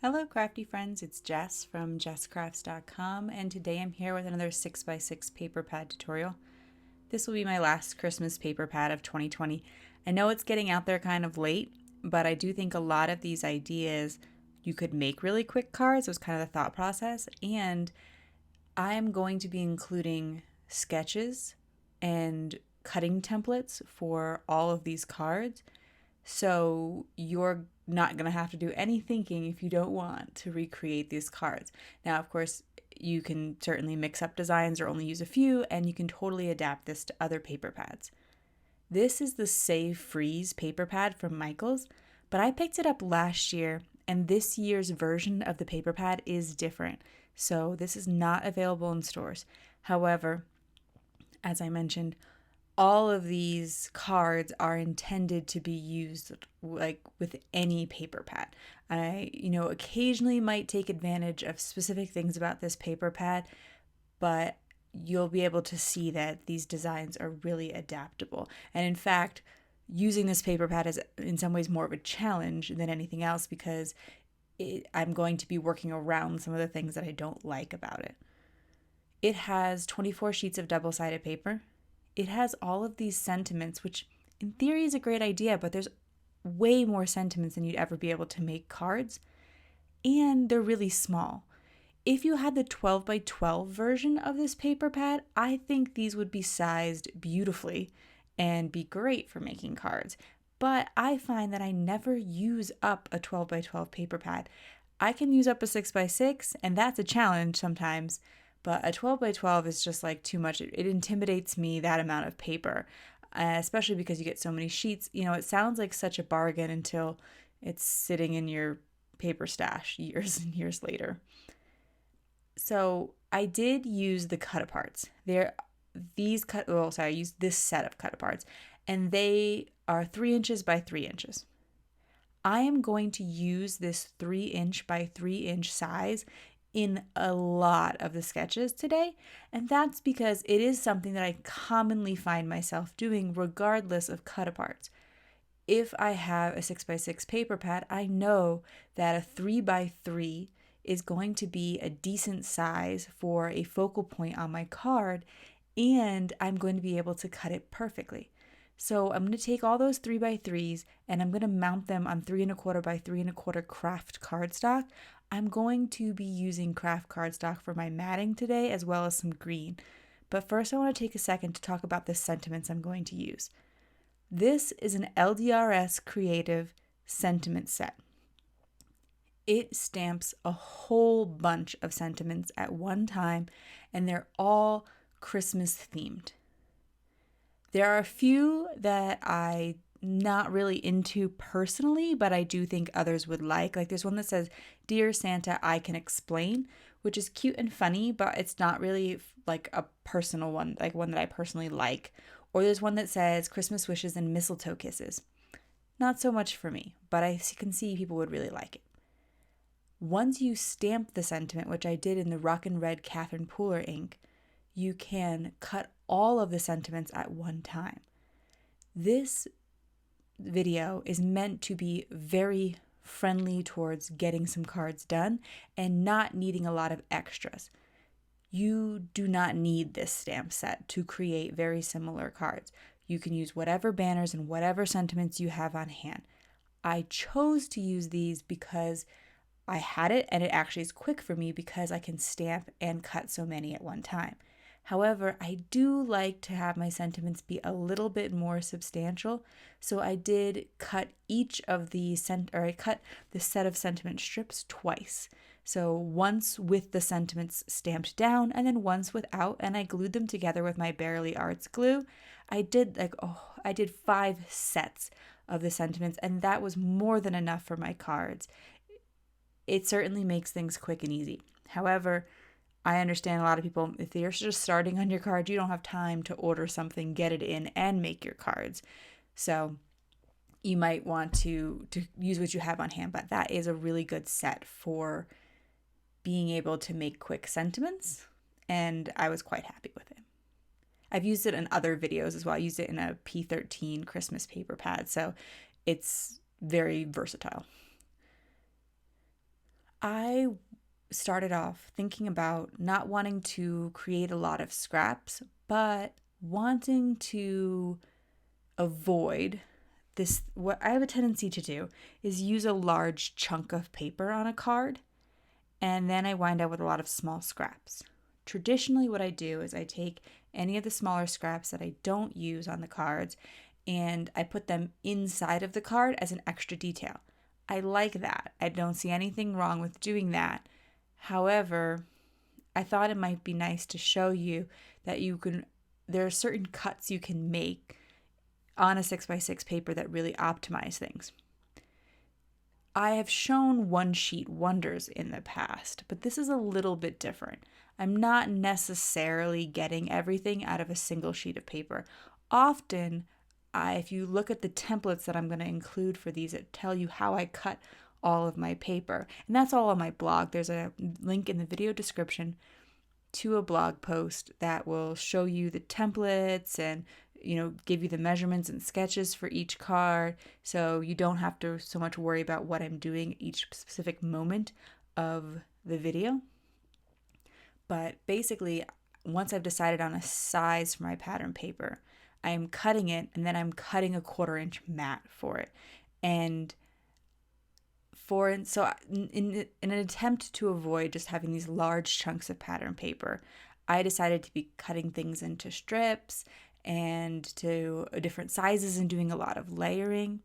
Hello crafty friends, it's Jess from jesscrafts.com, and today I'm here with another 6x6 paper pad tutorial. This will be my last Christmas paper pad of 2020. I know it's getting out there kind of late, but I do think a lot of these ideas you could make really quick cards. It was kind of the thought process, and I'm going to be including sketches and cutting templates for all of these cards. So you're not going to have to do any thinking if you don't want to recreate these cards. Now, of course, you can certainly mix up designs or only use a few, and you can totally adapt this to other paper pads. This is the Save Freeze paper pad from Michaels, but I picked it up last year, and this year's version of the paper pad is different. So this is not available in stores. However, as I mentioned, all of these cards are intended to be used like with any paper pad. I, occasionally might take advantage of specific things about this paper pad, but you'll be able to see that these designs are really adaptable. And in fact, using this paper pad is in some ways more of a challenge than anything else because I'm going to be working around some of the things that I don't like about it. It has 24 sheets of double-sided paper. It has all of these sentiments, which in theory is a great idea, but there's way more sentiments than you'd ever be able to make cards. And they're really small. If you had the 12 by 12 version of this paper pad, I think these would be sized beautifully and be great for making cards. But I find that I never use up a 12 by 12 paper pad. I can use up a 6 by 6, and that's a challenge sometimes. But a 12 by 12 is just like too much. It intimidates me, that amount of paper, especially because you get so many sheets. It sounds like such a bargain until it's sitting in your paper stash years and years later. So I did use the cut aparts. I used this set of cut aparts, and they are 3 inches by 3 inches. I am going to use this 3-inch by 3-inch size in a lot of the sketches today, and that's because it is something that I commonly find myself doing regardless of cut aparts. If I have a 6 by 6 paper pad, I know that a 3 by 3 is going to be a decent size for a focal point on my card, and I'm going to be able to cut it perfectly. So I'm going to take all those 3 by 3s and I'm going to mount them on 3 1/4 by 3 1/4 Kraft cardstock. I'm going to be using Kraft cardstock for my matting today, as well as some green. But first I want to take a second to talk about the sentiments I'm going to use. This is an LDRS Creative Sentiment Set. It stamps a whole bunch of sentiments at one time, and they're all Christmas themed. There are a few that I'm not really into personally, but I do think others would like. Like there's one that says, "Dear Santa, I can explain," which is cute and funny, but it's not really like a personal one, like one that I personally like. Or there's one that says, "Christmas wishes and mistletoe kisses." Not so much for me, but I can see people would really like it. Once you stamp the sentiment, which I did in the Rockin' Red Catherine Pooler ink, you can cut all of the sentiments at one time. This video is meant to be very friendly towards getting some cards done and not needing a lot of extras. You do not need this stamp set to create very similar cards. You can use whatever banners and whatever sentiments you have on hand. I chose to use these because I had it, and it actually is quick for me because I can stamp and cut so many at one time. However, I do like to have my sentiments be a little bit more substantial, so I did cut I cut the set of sentiment strips twice. So once with the sentiments stamped down, and then once without, and I glued them together with my Barely Arts glue. I did 5 sets of the sentiments, and that was more than enough for my cards. It certainly makes things quick and easy. However, I understand a lot of people, if you're just starting on your card, you don't have time to order something, get it in, and make your cards. So you might want to use what you have on hand, but that is a really good set for being able to make quick sentiments, and I was quite happy with it. I've used it in other videos as well. I used it in a P13 Christmas paper pad, so it's very versatile. I started off thinking about not wanting to create a lot of scraps, but wanting to avoid this. What I have a tendency to do is use a large chunk of paper on a card, and then I wind up with a lot of small scraps. Traditionally, what I do is I take any of the smaller scraps that I don't use on the cards and I put them inside of the card as an extra detail. I like that. I don't see anything wrong with doing that. However, I thought it might be nice to show you that there are certain cuts you can make on a 6x6 paper that really optimize things. I have shown one sheet wonders in the past, but this is a little bit different. I'm not necessarily getting everything out of a single sheet of paper. Often, if you look at the templates that I'm going to include for these, it tell you how I cut all of my paper. And that's all on my blog. There's a link in the video description to a blog post that will show you the templates and give you the measurements and sketches for each card, so you don't have to so much worry about what I'm doing each specific moment of the video. But basically, once I've decided on a size for my pattern paper, I am cutting it, and then I'm cutting a 1/4 inch mat for it. And so in an attempt to avoid just having these large chunks of pattern paper, I decided to be cutting things into strips and to different sizes and doing a lot of layering.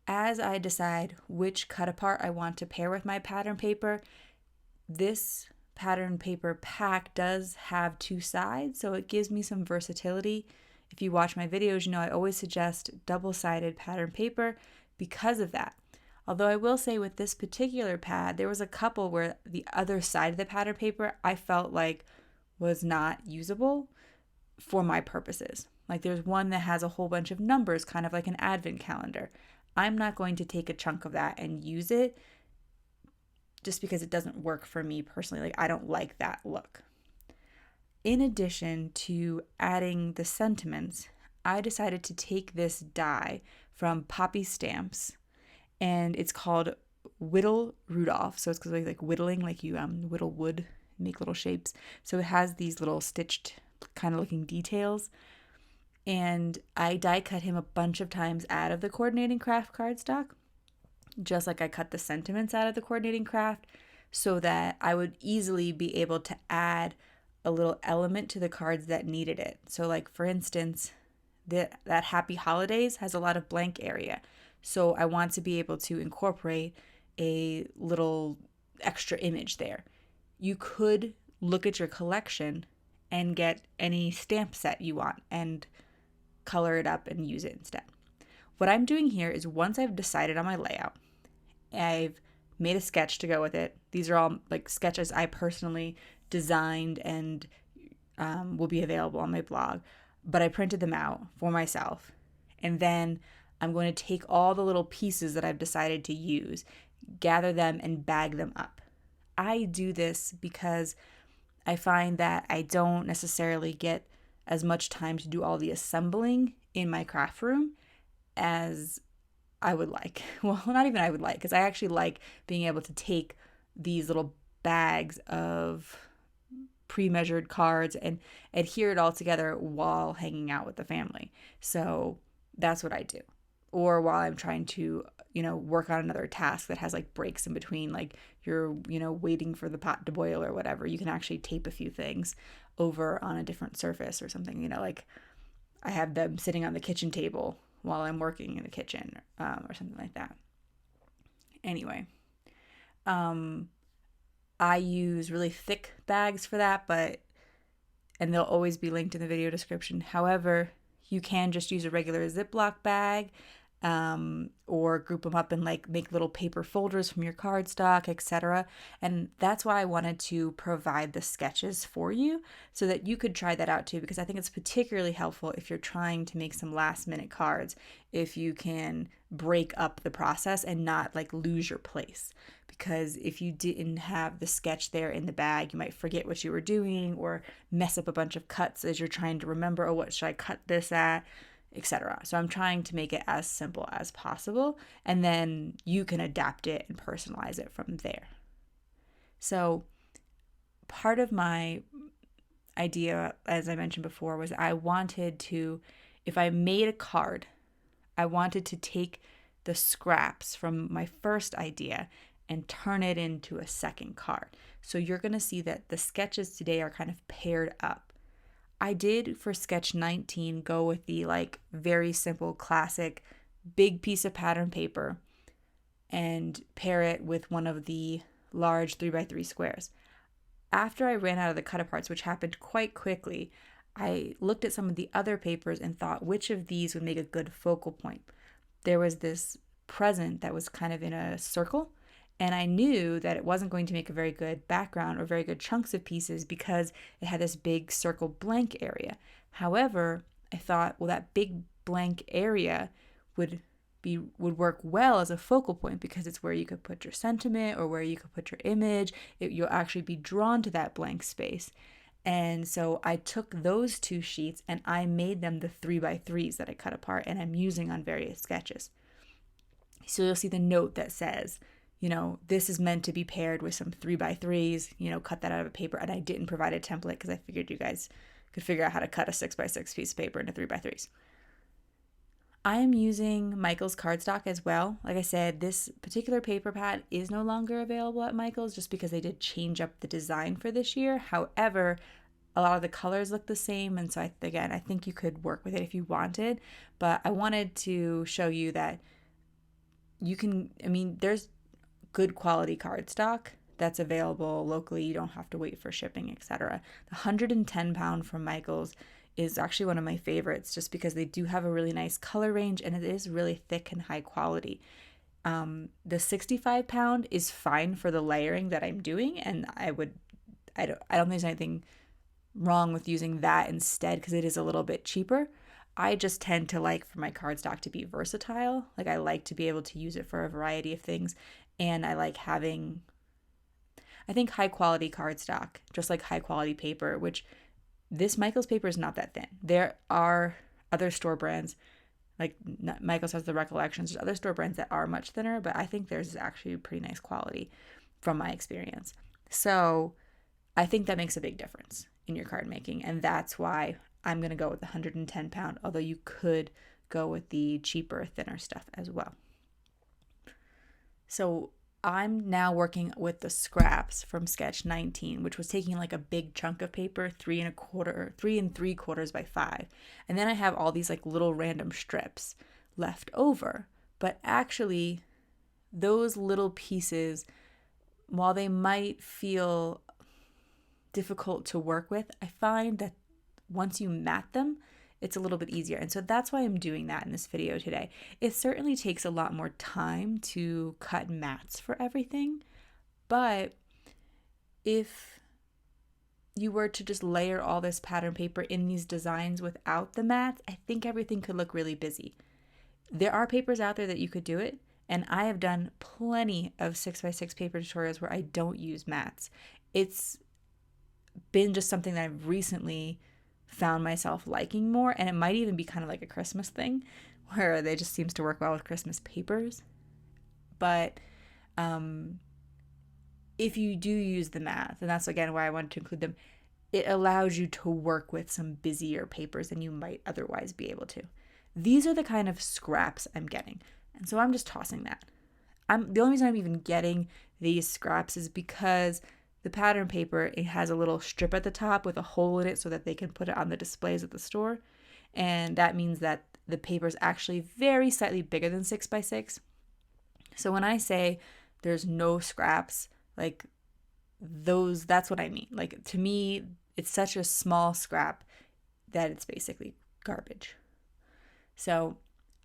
As I decide which cut apart I want to pair with my pattern paper, this pattern paper pack does have 2 sides, so it gives me some versatility. If you watch my videos, I always suggest double-sided pattern paper because of that. Although I will say with this particular pad, there was a couple where the other side of the pattern paper I felt like was not usable for my purposes. Like there's one that has a whole bunch of numbers, kind of like an advent calendar. I'm not going to take a chunk of that and use it just because it doesn't work for me personally. Like I don't like that look. In addition to adding the sentiments, I decided to take this die from Poppy Stamps, and it's called Whittle Rudolph. So it's like whittling, like you whittle wood, make little shapes. So it has these little stitched kind of looking details, and I die cut him a bunch of times out of the coordinating craft cardstock, just like I cut the sentiments out of the coordinating craft, so that I would easily be able to add a little element to the cards that needed it. So like for instance, that Happy Holidays has a lot of blank area, so I want to be able to incorporate a little extra image there. You could look at your collection and get any stamp set you want and color it up and use it instead. What I'm doing here is once I've decided on my layout, I've made a sketch to go with it. These are all like sketches I personally designed and will be available on my blog, but I printed them out for myself. And then I'm going to take all the little pieces that I've decided to use, gather them and bag them up. I do this because I find that I don't necessarily get as much time to do all the assembling in my craft room as I would like. Well, not even I would like, because I actually like being able to take these little bags of pre-measured cards and adhere it all together while hanging out with the family. So that's what I do. Or while I'm trying to, work on another task that has like breaks in between, like you're, waiting for the pot to boil or whatever, you can actually tape a few things over on a different surface or something, like I have them sitting on the kitchen table while I'm working in the kitchen or something like that. Anyway, I use really thick bags for that, and they'll always be linked in the video description. However, you can just use a regular Ziploc bag, or group them up and like make little paper folders from your cardstock, etc. And that's why I wanted to provide the sketches for you so that you could try that out too, because I think it's particularly helpful if you're trying to make some last minute cards, if you can break up the process and not like lose your place. Because if you didn't have the sketch there in the bag, you might forget what you were doing or mess up a bunch of cuts as you're trying to remember, oh, what should I cut this at, etc. So I'm trying to make it as simple as possible, and then you can adapt it and personalize it from there. So part of my idea, as I mentioned before, was I wanted to, if I made a card, I wanted to take the scraps from my first idea and turn it into a second card. So you're going to see that the sketches today are kind of paired up. I did for sketch 19 go with the like very simple classic big piece of pattern paper and pair it with one of the large 3x3 squares. After I ran out of the cut aparts, which happened quite quickly, I looked at some of the other papers and thought which of these would make a good focal point. There was this present that was kind of in a circle, and I knew that it wasn't going to make a very good background or very good chunks of pieces because it had this big circle blank area. However, I thought, well, that big blank area would work well as a focal point because it's where you could put your sentiment or where you could put your image. You'll actually be drawn to that blank space. And so I took those two sheets and I made them the 3x3s that I cut apart and I'm using on various sketches. So you'll see the note that says, this is meant to be paired with some 3x3s, cut that out of a paper. And I didn't provide a template because I figured you guys could figure out how to cut a 6x6 piece of paper into 3x3s. I am using Michael's cardstock as well. Like I said, this particular paper pad is no longer available at Michael's just because they did change up the design for this year. However, a lot of the colors look the same. And so I think you could work with it if you wanted. But I wanted to show you that there's good quality cardstock that's available locally. You don't have to wait for shipping, etc. The 110 pound from Michael's is actually one of my favorites just because they do have a really nice color range and it is really thick and high quality. The 65 pound is fine for the layering that I'm doing, and I don't think there's anything wrong with using that instead because it is a little bit cheaper. I just tend to like for my cardstock to be versatile. Like I like to be able to use it for a variety of things, and I like having, I think, high quality cardstock, just like high quality paper, which this Michael's paper is not that thin. There are other store brands, like Michael's has the Recollections. There's other store brands that are much thinner, but I think theirs is actually pretty nice quality from my experience. So I think that makes a big difference in your card making, and that's why I'm going to go with the 110 pound, although you could go with the cheaper, thinner stuff as well. So I'm now working with the scraps from sketch 19, which was taking like a big chunk of paper, 3 3/4 by 5. And then I have all these like little random strips left over. But actually, those little pieces, while they might feel difficult to work with, I find that once you mat them, it's a little bit easier. And so that's why I'm doing that in this video today. It certainly takes a lot more time to cut mats for everything, but if you were to just layer all this pattern paper in these designs without the mats, I think everything could look really busy. There are papers out there that you could do it, and I have done plenty of 6x6 paper tutorials where I don't use mats. It's been just something that I've recently found myself liking more, and it might even be kind of like a Christmas thing where they just seems to work well with Christmas papers. But if you do use the mats, and that's again why I wanted to include them, it allows you to work with some busier papers than you might otherwise be able to. These are the kind of scraps I'm getting, and so I'm just tossing that. The only reason I'm even getting these scraps is because the pattern paper, it has a little strip at the top with a hole in it so that they can put it on the displays at the store. And that means that the paper is actually very slightly bigger than 6x6. So when I say there's no scraps, like those, that's what I mean. Like to me, it's such a small scrap that it's basically garbage. So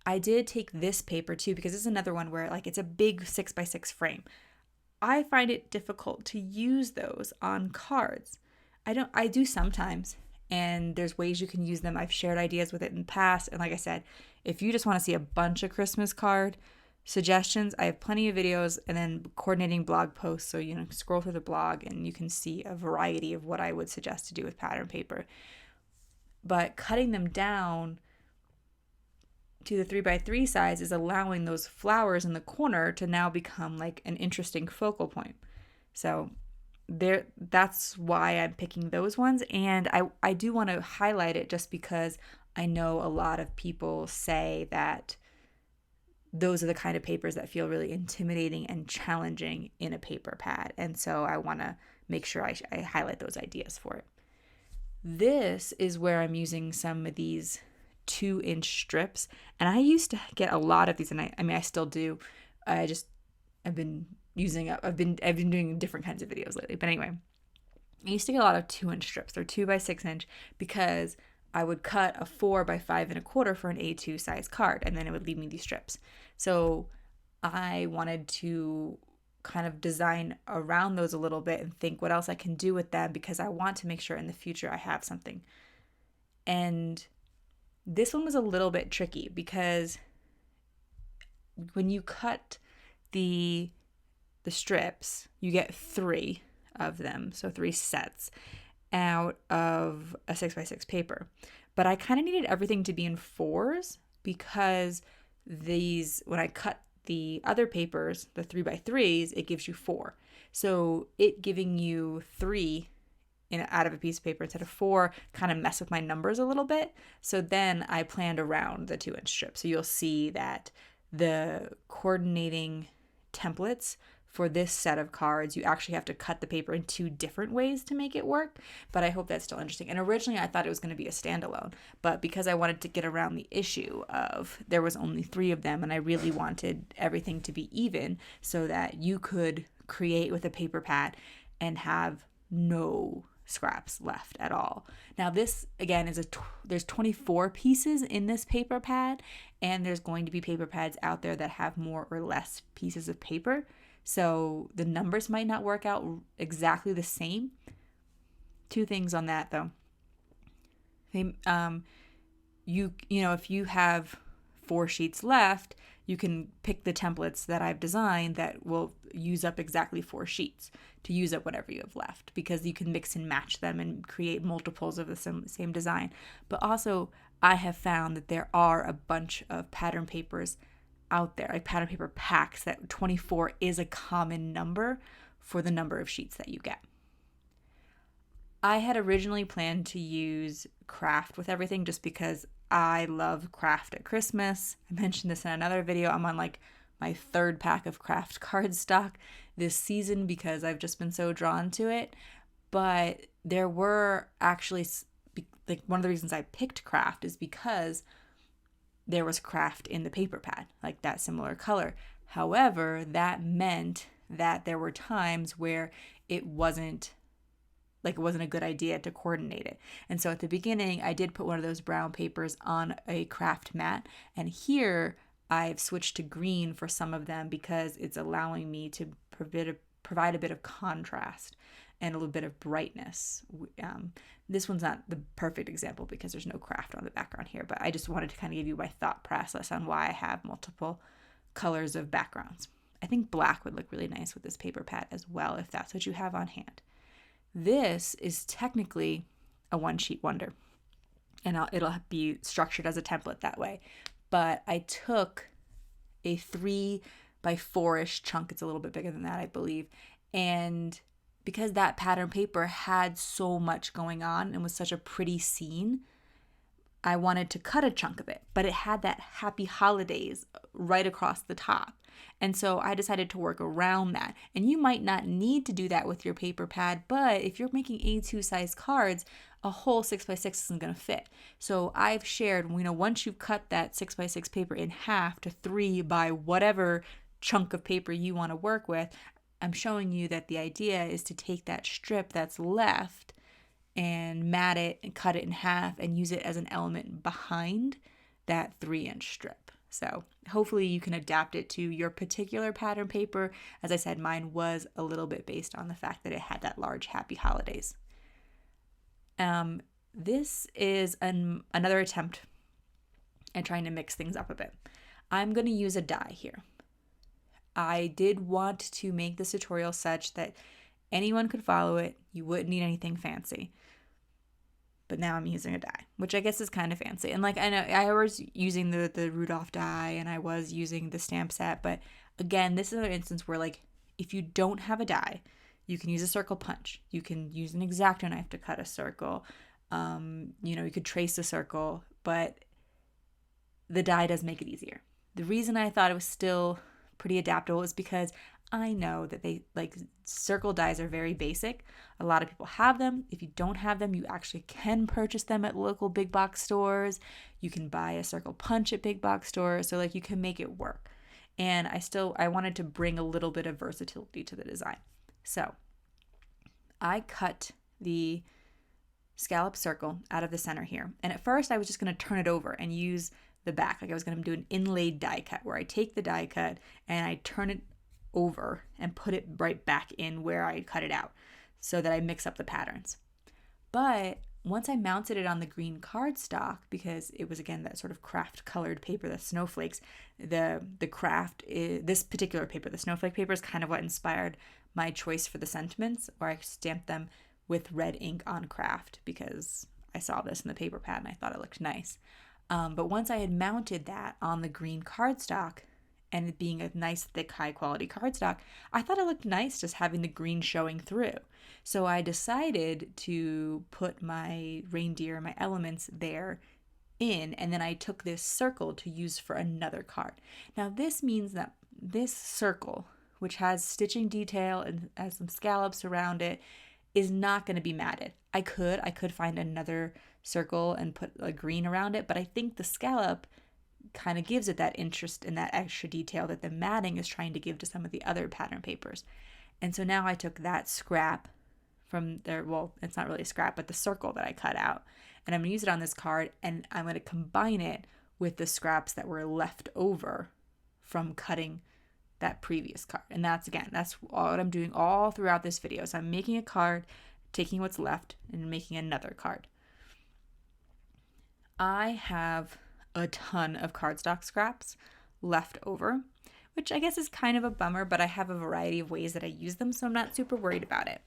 I did take this paper too, because it's another one where like it's a big 6x6 frame. I find it difficult to use those on cards. I do sometimes, and there's ways you can use them. I've shared ideas with it in the past, and like I said, if you just want to see a bunch of Christmas card suggestions, I have plenty of videos and then coordinating blog posts, so scroll through the blog and you can see a variety of what I would suggest to do with pattern paper. But cutting them down to the 3x3 size is allowing those flowers in the corner to now become like an interesting focal point. So that's why I'm picking those ones. And I do want to highlight it just because I know a lot of people say that those are the kind of papers that feel really intimidating and challenging in a paper pad. And so I want to make sure I highlight those ideas for it. This is where I'm using some of these 2-inch strips. And I used to get a lot of these, and I still do. I've been doing different kinds of videos lately. But anyway, I used to get a lot of 2-inch strips. They're 2 by 6 inch because I would cut a 4 by 5 1/4 for an A2 size card, and then it would leave me these strips. So I wanted to kind of design around those a little bit and think what else I can do with them, because I want to make sure in the future I have something. And this one was a little bit tricky because when you cut the strips, you get 3 of them, so 3 sets out of a 6x6 paper. But I kind of needed everything to be in 4s because when I cut the other papers, the 3x3s, it gives you 4. So it giving you 3 out of a piece of paper instead of 4 kind of mess with my numbers a little bit. So then I planned around the 2-inch strip. So you'll see that the coordinating templates for this set of cards, you actually have to cut the paper in 2 different ways to make it work, but I hope that's still interesting. And originally I thought it was going to be a standalone, but because I wanted to get around the issue of there was only 3 of them and I really wanted everything to be even so that you could create with a paper pad and have no scraps left at all. Now this again is there's 24 pieces in this paper pad, and there's going to be paper pads out there that have more or less pieces of paper. So the numbers might not work out exactly the same. 2 things on that though. If you have 4 sheets left, you can pick the templates that I've designed that will use up exactly 4 sheets to use up whatever you have left, because you can mix and match them and create multiples of the same design. But also I have found that there are a bunch of pattern papers out there, like pattern paper packs, that 24 is a common number for the number of sheets that you get. I had originally planned to use Kraft with everything just because I love Kraft at Christmas. I mentioned this in another video. I'm on like my 3rd pack of Kraft cardstock this season because I've just been so drawn to it. But there were actually, like, one of the reasons I picked Kraft is because there was Kraft in the paper pad, like that similar color. However, that meant that there were times where it wasn't a good idea to coordinate it. And so at the beginning, I did put one of those brown papers on a Kraft mat. And here I've switched to green for some of them because it's allowing me to provide a bit of contrast and a little bit of brightness. This one's not the perfect example because there's no Kraft on the background here, but I just wanted to kind of give you my thought process on why I have multiple colors of backgrounds. I think black would look really nice with this paper pad as well, if that's what you have on hand. This is technically a 1-sheet wonder, and it'll be structured as a template that way. But I took a 3 by 4-ish chunk. It's a little bit bigger than that, I believe. And because that pattern paper had so much going on and was such a pretty scene, I wanted to cut a chunk of it, but it had that happy holidays right across the top. And so I decided to work around that. And you might not need to do that with your paper pad, but if you're making A2 size cards, a whole 6x6 isn't going to fit. So I've shared, once you've cut that 6x6 paper in half to 3 by whatever chunk of paper you want to work with, I'm showing you that the idea is to take that strip that's left and mat it and cut it in half and use it as an element behind that 3-inch strip. So hopefully you can adapt it to your particular pattern paper. As I said, mine was a little bit based on the fact that it had that large happy holidays. This is another attempt at trying to mix things up a bit. I'm going to use a die here. I did want to make this tutorial such that anyone could follow it. You wouldn't need anything fancy. But now I'm using a die, which I guess is kind of fancy. And I know I was using the RUDOLPH die and I was using the stamp set. But again, this is another instance where if you don't have a die, You can use a circle punch. You can use an X-Acto knife to cut a circle. You could trace a circle, but the die does make it easier. The reason I thought it was still pretty adaptable is because I know that circle dies are very basic. A lot of people have them. If you don't have them, you actually can purchase them at local big box stores. You can buy a circle punch at big box stores. So you can make it work. And I wanted to bring a little bit of versatility to the design. So I cut the scallop circle out of the center here. And at first I was just going to turn it over and use the back. I was going to do an inlaid die cut where I take the die cut and I turn it over and put it right back in where I cut it out so that I mix up the patterns. But once I mounted it on the green cardstock, because it was again that sort of Kraft colored paper, the snowflakes, the Kraft, this particular paper, the snowflake paper, is kind of what inspired my choice for the sentiments, where I stamped them with red ink on Kraft because I saw this in the paper pad and I thought it looked nice. But once I had mounted that on the green cardstock, and it being a nice, thick, high-quality cardstock, I thought it looked nice just having the green showing through. So I decided to put my reindeer, my elements there in, and then I took this circle to use for another card. Now this means that this circle, which has stitching detail and has some scallops around it, is not going to be matted. I could find another circle and put a green around it, but I think the scallop kind of gives it that interest and that extra detail that the matting is trying to give to some of the other pattern papers. And so now I took that scrap from there, well, it's not really a scrap, but the circle that I cut out, and I'm going to use it on this card, and I'm going to combine it with the scraps that were left over from cutting that previous card. And that's what I'm doing all throughout this video. So I'm making a card, taking what's left, and making another card. I have a ton of cardstock scraps left over, which I guess is kind of a bummer, but I have a variety of ways that I use them, so I'm not super worried about it.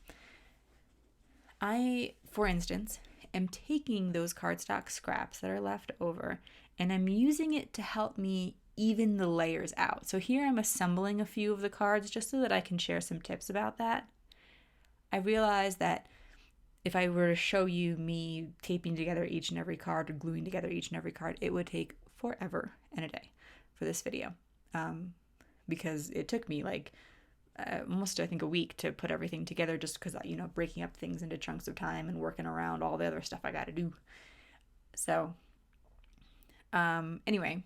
I, for instance, am taking those cardstock scraps that are left over, and I'm using it to help me even the layers out. So here I'm assembling a few of the cards just so that I can share some tips about that. I realized that if I were to show you me taping together each and every card or gluing together each and every card, it would take forever and a day for this video, because it took me almost, I think, a week to put everything together, just because, breaking up things into chunks of time and working around all the other stuff I got to do. So anyway,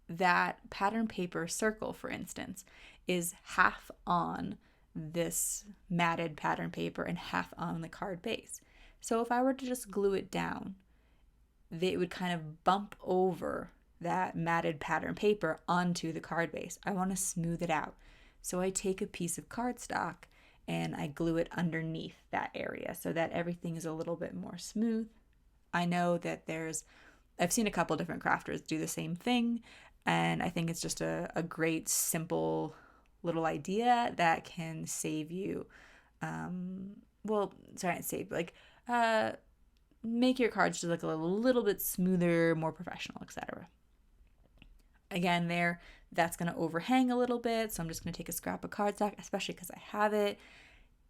that pattern paper circle, for instance, is half on this matted pattern paper and half on the card base. So if I were to just glue it down, it would kind of bump over that matted pattern paper onto the card base. I want to smooth it out. So I take a piece of cardstock and I glue it underneath that area so that everything is a little bit more smooth. I know that I've seen a couple different crafters do the same thing, and I think it's just a great, simple little idea that can save you, make your cards just look a little bit smoother, more professional, etc. Again, that's going to overhang a little bit, so I'm just going to take a scrap of cardstock, especially because I have it.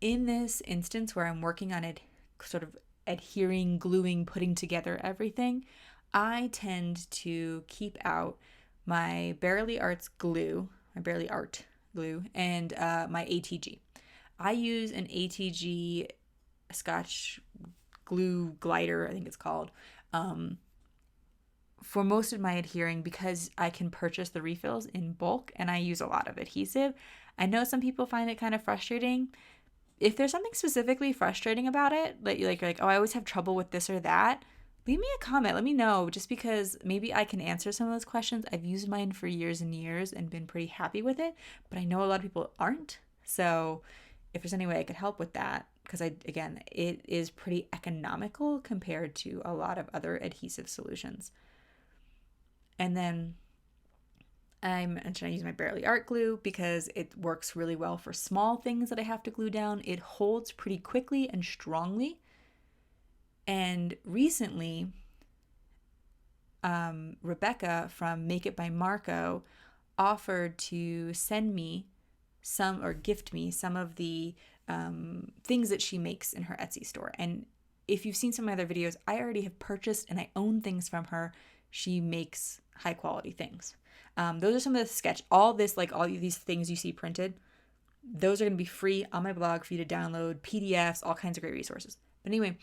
In this instance where I'm working on it, sort of adhering, gluing, putting together everything, I tend to keep out my Barely Art glue, and my ATG. I use an ATG Scotch glue glider, I think it's called, for most of my adhering, because I can purchase the refills in bulk and I use a lot of adhesive. I know some people find it kind of frustrating. If there's something specifically frustrating about it, like, oh, I always have trouble with this or that, leave me a comment. Let me know, just because maybe I can answer some of those questions. I've used mine for years and years and been pretty happy with it, but I know a lot of people aren't. So if there's any way I could help with that, because it is pretty economical compared to a lot of other adhesive solutions. And then I'm trying to use my Barely Art glue because it works really well for small things that I have to glue down. It holds pretty quickly and strongly. And recently, Rebecca from Make It by Marco offered to send me some, or gift me some of the things that she makes in her Etsy store. And if you've seen some of my other videos, I already have purchased and I own things from her. She makes high quality things. Those are some of the sketch, all these things you see printed, those are going to be free on my blog for you to download, PDFs, all kinds of great resources. But anyway,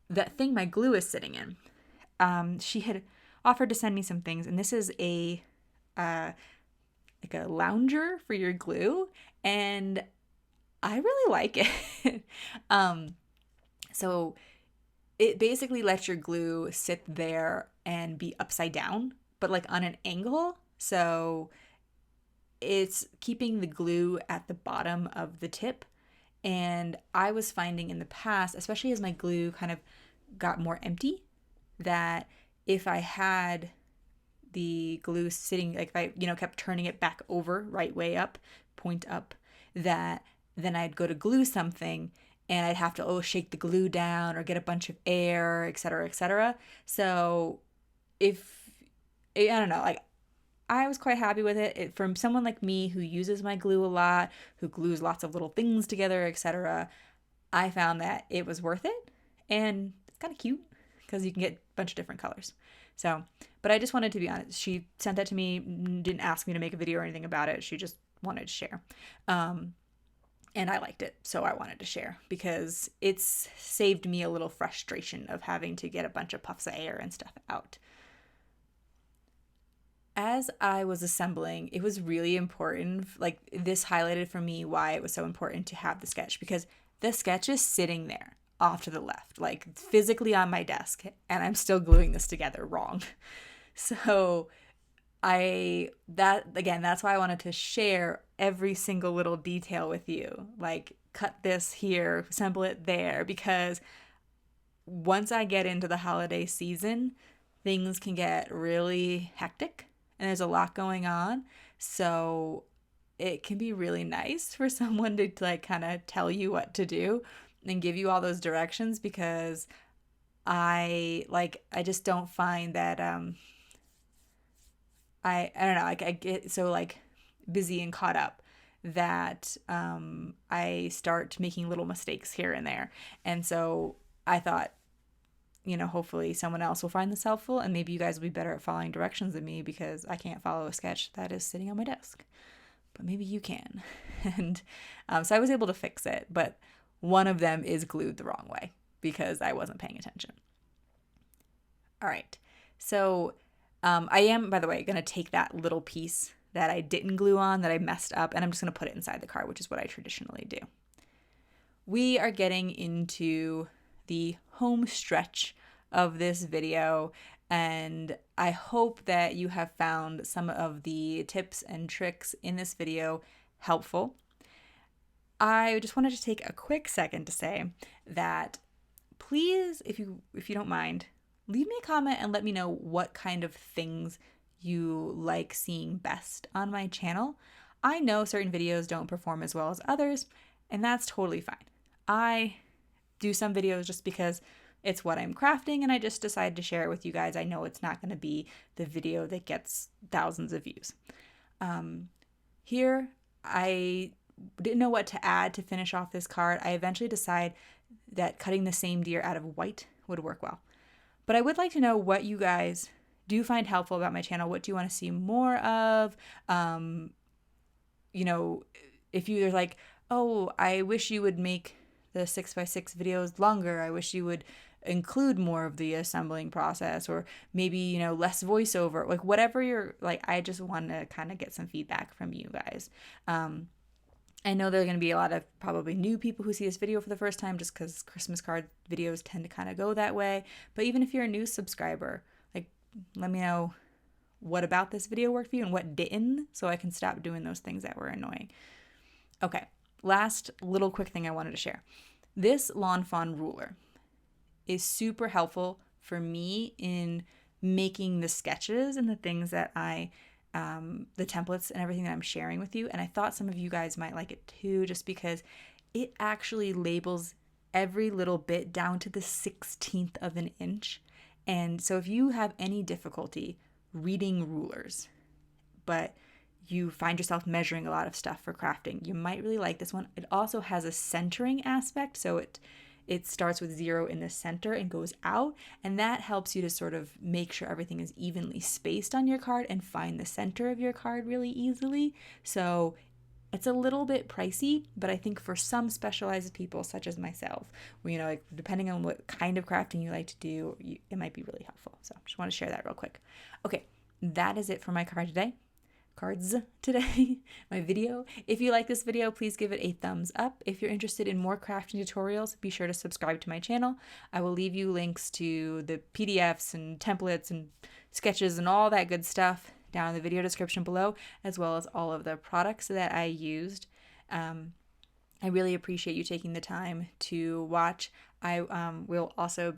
that thing my glue is sitting in, she had offered to send me some things, and this is a like a lounger for your glue, and I really like it. So it basically lets your glue sit there and be upside down, but like on an angle. So it's keeping the glue at the bottom of the tip. And I was finding in the past, especially as my glue kind of got more empty, that if I had the glue sitting, like if I, kept turning it back over, right way up, point up, that then I'd go to glue something and I'd have to, shake the glue down or get a bunch of air, et cetera, et cetera. So I don't know, like I was quite happy with it. From someone like me who uses my glue a lot, who glues lots of little things together, etc., I found that it was worth it. And it's kind of cute because you can get a bunch of different colors. So, but I just wanted to be honest. She sent that to me, didn't ask me to make a video or anything about it. She just wanted to share. And I liked it, so I wanted to share because it's saved me a little frustration of having to get a bunch of puffs of air and stuff out. As I was assembling, it was really important, like this highlighted for me why it was so important to have the sketch, because the sketch is sitting there off to the left, like physically on my desk, and I'm still gluing this together wrong. So that's why I wanted to share every single little detail with you, like cut this here, assemble it there, because once I get into the holiday season, things can get really hectic. And there's a lot going on, so it can be really nice for someone to like kind of tell you what to do and give you all those directions, because I just don't find that I don't know, like I get so like busy and caught up that I start making little mistakes here and there. And so I thought, hopefully someone else will find this helpful, and maybe you guys will be better at following directions than me, because I can't follow a sketch that is sitting on my desk, but maybe you can. And so I was able to fix it, but one of them is glued the wrong way because I wasn't paying attention. All right. So I am, by the way, going to take that little piece that I didn't glue on, that I messed up, and I'm just going to put it inside the card, which is what I traditionally do. We are getting into the home stretch of this video, and I hope that you have found some of the tips and tricks in this video helpful. I just wanted to take a quick second to say that please, if you don't mind, leave me a comment and let me know what kind of things you like seeing best on my channel. I know certain videos don't perform as well as others, and that's totally fine. I do some videos just because it's what I'm crafting, and I just decided to share it with you guys. I know it's not going to be the video that gets thousands of views. Here, I didn't know what to add to finish off this card. I eventually decided that cutting the same deer out of white would work well. But I would like to know what you guys do find helpful about my channel. What do you want to see more of? If you're like, oh, I wish you would make the 6x6 videos longer. I wish you would include more of the assembling process, or maybe, less voiceover, like whatever you're like. I just want to kind of get some feedback from you guys. I know there are going to be a lot of probably new people who see this video for the first time, just because Christmas card videos tend to kind of go that way. But even if you're a new subscriber, like, let me know what about this video worked for you and what didn't, so I can stop doing those things that were annoying. Okay, last little quick thing I wanted to share. This Lawn Fawn ruler is super helpful for me in making the sketches and the things that the templates and everything that I'm sharing with you. And I thought some of you guys might like it too, just because it actually labels every little bit down to the 16th of an inch. And so if you have any difficulty reading rulers, but you find yourself measuring a lot of stuff for crafting, you might really like this one. It also has a centering aspect, so it starts with 0 in the center and goes out, and that helps you to sort of make sure everything is evenly spaced on your card and find the center of your card really easily. So it's a little bit pricey, but I think for some specialized people such as myself, like depending on what kind of crafting you like to do, it might be really helpful. So just want to share that real quick. Okay, that is it for my cards today, my video. If you like this video, please give it a thumbs up. If you're interested in more crafting tutorials, be sure to subscribe to my channel. I will leave you links to the PDFs and templates and sketches and all that good stuff down in the video description below, as well as all of the products that I used. I really appreciate you taking the time to watch. I will also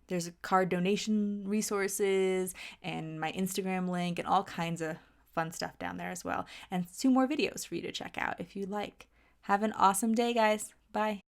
there's card donation resources and my Instagram link and all kinds of fun stuff down there as well. And 2 more videos for you to check out if you like. Have an awesome day, guys. Bye.